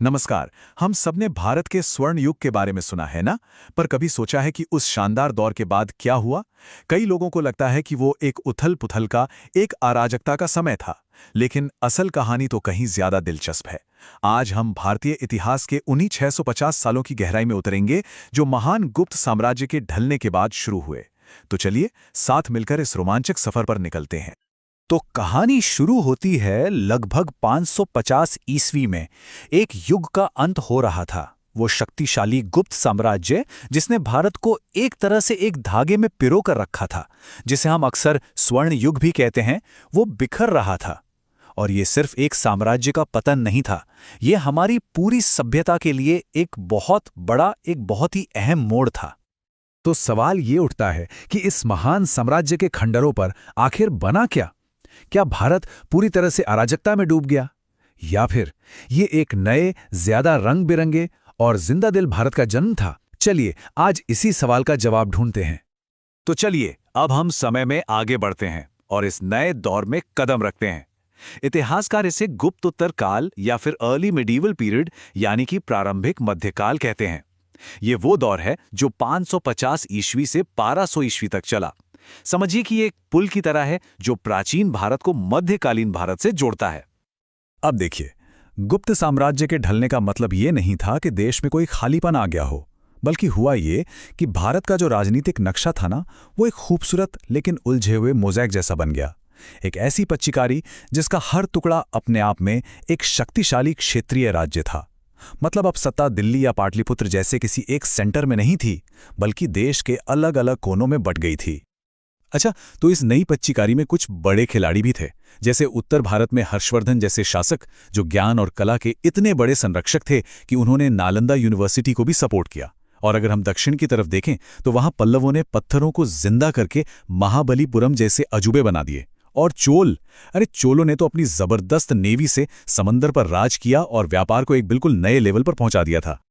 नमस्कार। हम सबने भारत के स्वर्ण युग के बारे में सुना है ना? पर कभी सोचा है कि उस शानदार दौर के बाद क्या हुआ? कई लोगों को लगता है कि वो एक उथल-पुथल का, एक अराजकता का समय था। लेकिन असल कहानी तो कहीं ज्यादा दिलचस्प है। आज हम भारतीय इतिहास के उन्हीं 650 सालों की गहराई में उतरेंगे, जो महान गुप्त साम्राज्य के ढलने के बाद शुरू हुए। तो चलिए, साथ मिलकर इस रोमांचक सफर पर निकलते हैं। तो कहानी शुरू होती है लगभग 550 ईस्वी में। एक युग का अंत हो रहा था। वो शक्तिशाली गुप्त साम्राज्य जिसने भारत को एक तरह से एक धागे में पिरो कर रखा था, जिसे हम अक्सर स्वर्ण युग भी कहते हैं, वो बिखर रहा था। और ये सिर्फ एक साम्राज्य का पतन नहीं था, ये हमारी पूरी सभ्यता के लिए एक बहुत बड़ा, एक बहुत ही अहम मोड़ था। तो सवाल ये उठता है कि इस महान साम्राज्य के खंडरों पर आखिर बना क्या? क्या भारत पूरी तरह से अराजकता में डूब गया, या फिर ये एक नए, ज्यादा रंग बिरंगे और जिंदा दिल भारत का जन्म था? चलिए आज इसी सवाल का जवाब ढूंढते हैं। तो चलिए अब हम समय में आगे बढ़ते हैं और इस नए दौर में कदम रखते हैं। इतिहासकार इसे गुप्तोत्तर काल या फिर अर्ली मिडीवल पीरियड यानी कि प्रारंभिक मध्यकाल कहते हैं। ये वो दौर है जो 550 ईस्वी से 1200 ईस्वी तक चला। समझिए कि ये एक पुल की तरह है जो प्राचीन भारत को मध्यकालीन भारत से जोड़ता है। अब देखिए, गुप्त साम्राज्य के ढलने का मतलब ये नहीं था कि देश में कोई खालीपन आ गया हो, बल्कि हुआ ये कि भारत का जो राजनीतिक नक्शा था ना, वो एक खूबसूरत लेकिन उलझे हुए मोज़ैक जैसा बन गया। एक ऐसी पच्चीकारी जिसका हर टुकड़ा अपने आप में एक शक्तिशाली क्षेत्रीय राज्य था। मतलब अब सत्ता दिल्ली या पाटलिपुत्र जैसे किसी एक सेंटर में नहीं थी, बल्कि देश के अलग अलग कोनों में बट गई थी। अच्छा, तो इस नई पच्चीकारी में कुछ बड़े खिलाड़ी भी थे, जैसे उत्तर भारत में हर्षवर्धन जैसे शासक, जो ज्ञान और कला के इतने बड़े संरक्षक थे कि उन्होंने नालंदा यूनिवर्सिटी को भी सपोर्ट किया। और अगर हम दक्षिण की तरफ देखें तो वहां पल्लवों ने पत्थरों को जिंदा करके महाबलीपुरम जैसे अजूबे बना दिए। और चोलों ने तो अपनी जबरदस्त नेवी से समंदर पर राज किया और व्यापार को एक बिल्कुल नए लेवल पर पहुंचा दिया था।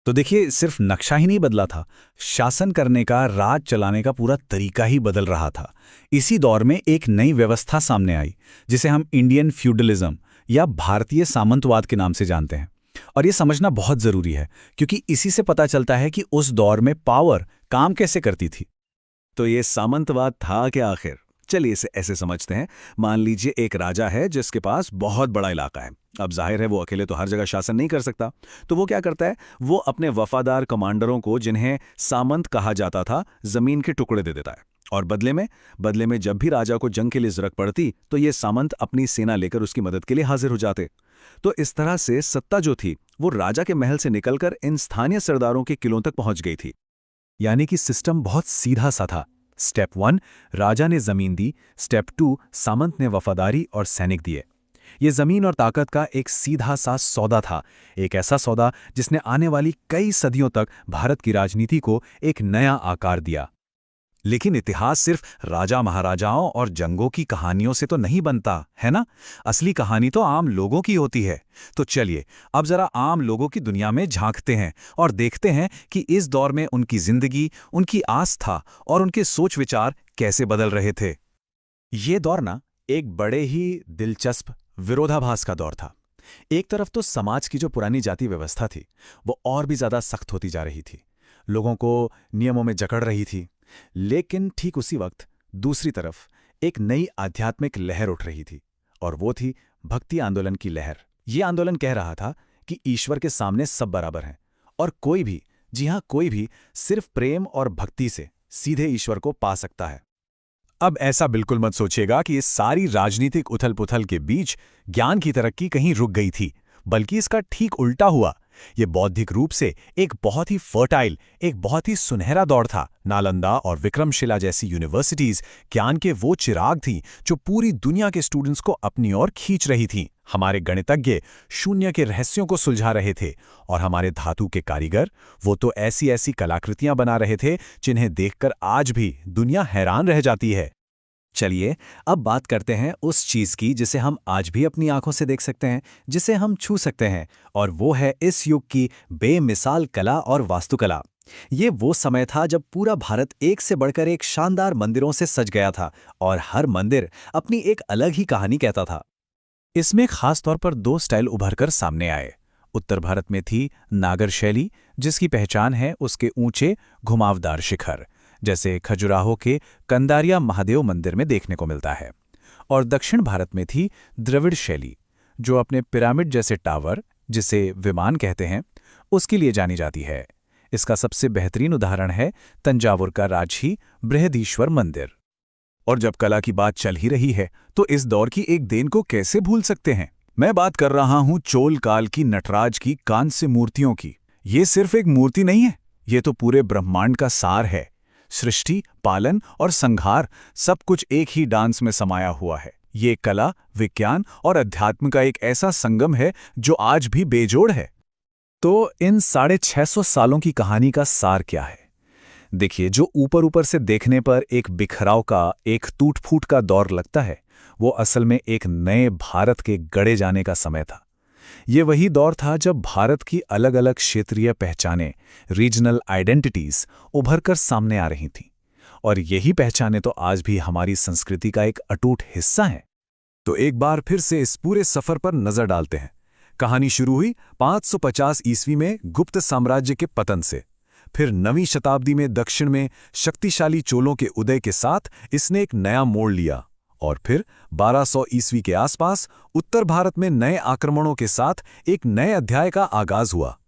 तो देखिए, सिर्फ नक्शा ही नहीं बदला था, शासन करने का, राज चलाने का पूरा तरीका ही बदल रहा था। इसी दौर में एक नई व्यवस्था सामने आई, जिसे हम इंडियन फ्यूडलिज्म या भारतीय सामंतवाद के नाम से जानते हैं। और ये समझना बहुत जरूरी है, क्योंकि इसी से पता चलता है कि उस दौर में पावर काम कैसे करती थी। तो ये सामंतवाद था क्या आखिर? चलिए इसे ऐसे समझते हैं। मान लीजिए एक राजा है जिसके पास बहुत बड़ा इलाका है। अब जाहिर है वो अकेले तो हर जगह शासन नहीं कर सकता, तो वो क्या करता है, वो अपने वफादार कमांडरों को, जिन्हें सामंत कहा जाता था, जमीन के टुकड़े दे देता है। और बदले में जब भी राजा को जंग के लिए जरूरत पड़ती तो ये सामंत अपनी सेना लेकर उसकी मदद के लिए हाजिर हो जाते। तो इस तरह से सत्ता जो थी वो राजा के महल से निकलकर इन स्थानीय सरदारों के किलों तक पहुंच गई थी। यानी कि सिस्टम बहुत सीधा सा था। स्टेप 1, राजा ने जमीन दी। स्टेप 2, सामंत ने वफादारी और सैनिक दिए। ये जमीन और ताकत का एक सीधा सा सौदा था, एक ऐसा सौदा जिसने आने वाली कई सदियों तक भारत की राजनीति को एक नया आकार दिया। लेकिन इतिहास सिर्फ राजा महाराजाओं और जंगों की कहानियों से तो नहीं बनता, है ना? असली कहानी तो आम लोगों की होती है। तो चलिए अब जरा आम लोगों की दुनिया में झांकते हैं और देखते हैं कि इस दौर में उनकी जिंदगी, उनकी आस्था और उनके सोच विचार कैसे बदल रहे थे। ये दौर ना एक बड़े ही दिलचस्प विरोधाभास का दौर था। एक तरफ तो समाज की जो पुरानी जाति व्यवस्था थी वो और भी ज्यादा सख्त होती जा रही थी, लोगों को नियमों में जकड़ रही थी। लेकिन ठीक उसी वक्त दूसरी तरफ एक नई आध्यात्मिक लहर उठ रही थी, और वो थी भक्ति आंदोलन की लहर। ये आंदोलन कह रहा था कि ईश्वर के सामने सब बराबर हैं, और कोई भी, जी हां कोई भी, सिर्फ प्रेम और भक्ति से सीधे ईश्वर को पा सकता है। अब ऐसा बिल्कुल मत सोचिएगा कि इस सारी राजनीतिक उथल-पुथल के बीच ज्ञान की तरक्की कहीं रुक गई थी, बल्कि इसका ठीक उल्टा हुआ। ये बौद्धिक रूप से एक बहुत ही फर्टाइल, एक बहुत ही सुनहरा दौर था। नालंदा और विक्रमशिला जैसी यूनिवर्सिटीज ज्ञान के वो चिराग थीं जो पूरी दुनिया के स्टूडेंट्स को अपनी ओर खींच रही थीं। हमारे गणितज्ञ शून्य के रहस्यों को सुलझा रहे थे, और हमारे धातु के कारीगर, वो तो ऐसी ऐसी कलाकृतियां बना रहे थे जिन्हें देखकर आज भी दुनिया हैरान रह जाती है। चलिए अब बात करते हैं उस चीज की जिसे हम आज भी अपनी आंखों से देख सकते हैं, जिसे हम छू सकते हैं, और वो है इस युग की बेमिसाल कला और वास्तुकला। ये वो समय था जब पूरा भारत एक से बढ़कर एक शानदार मंदिरों से सज गया था, और हर मंदिर अपनी एक अलग ही कहानी कहता था। इसमें खास तौर पर दो स्टाइल उभरकर सामने आए, उत्तर भारत में थी नागर शैली, जिसकी पहचान है उसके ऊंचे घुमावदार शिखर, जैसे खजुराहो के कंदारिया महादेव मंदिर में देखने को मिलता है। और दक्षिण भारत में थी द्रविड़ शैली, जो अपने पिरामिड जैसे टावर, जिसे विमान कहते हैं, उसके लिए जानी जाती है। इसका सबसे बेहतरीन उदाहरण है तंजावुर का राजही बृहदीश्वर मंदिर। और जब कला की बात चल ही रही है तो इस दौर की एक देन को कैसे भूल सकते हैं। मैं बात कर रहा हूं चोल काल की नटराज की कांस्य मूर्तियों की। ये सिर्फ एक मूर्ति नहीं है, ये तो पूरे ब्रह्मांड का सार है। सृष्टि, पालन और संहार सब कुछ एक ही डांस में समाया हुआ है। ये कला, विज्ञान और अध्यात्म का एक ऐसा संगम है जो आज भी बेजोड़ है। तो इन 650 सालों की कहानी का सार क्या है? देखिए, जो ऊपर ऊपर से देखने पर एक बिखराव का, एक टूट-फूट का दौर लगता है, वो असल में एक नए भारत के गढ़े जाने का समय था। ये वही दौर था जब भारत की अलग अलग क्षेत्रीय पहचानें, रीजनल आइडेंटिटीज उभरकर सामने आ रही थीं। और यही पहचानें तो आज भी हमारी संस्कृति का एक अटूट हिस्सा हैं। तो एक बार फिर से इस पूरे सफर पर नजर डालते हैं। कहानी शुरू हुई 550 ईस्वी में गुप्त साम्राज्य के पतन से। फिर 9वीं शताब्दी में दक्षिण में शक्तिशाली चोलों के उदय के साथ इसने एक नया मोड़ लिया। और फिर 1200 ईस्वी के आसपास उत्तर भारत में नए आक्रमणों के साथ एक नए अध्याय का आगाज हुआ।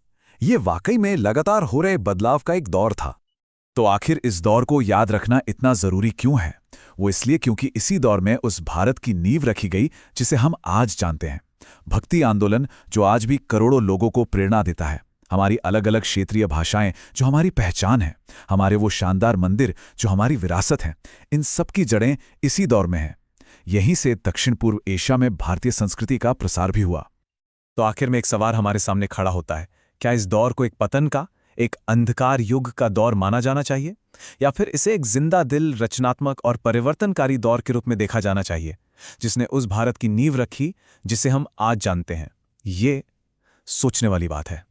ये वाकई में लगातार हो रहे बदलाव का एक दौर था। तो आखिर इस दौर को याद रखना इतना जरूरी क्यों है? वो इसलिए क्योंकि इसी दौर में उस भारत की नींव रखी गई जिसे हम आज जानते हैं। भक्ति आंदोलन जो आज भी करोड़ों लोगों को प्रेरणा देता है, हमारी अलग अलग क्षेत्रीय भाषाएं जो हमारी पहचान है, हमारे वो शानदार मंदिर जो हमारी विरासत हैं, इन सब की जड़ें इसी दौर में हैं। यहीं से दक्षिण पूर्व एशिया में भारतीय संस्कृति का प्रसार भी हुआ। तो आखिर में एक सवाल हमारे सामने खड़ा होता है, क्या इस दौर को एक पतन का, एक अंधकार युग का दौर माना जाना चाहिए, या फिर इसे एक जिंदा दिल, रचनात्मक और परिवर्तनकारी दौर के रूप में देखा जाना चाहिए, जिसने उस भारत की नींव रखी जिसे हम आज जानते हैं? ये सोचने वाली बात है।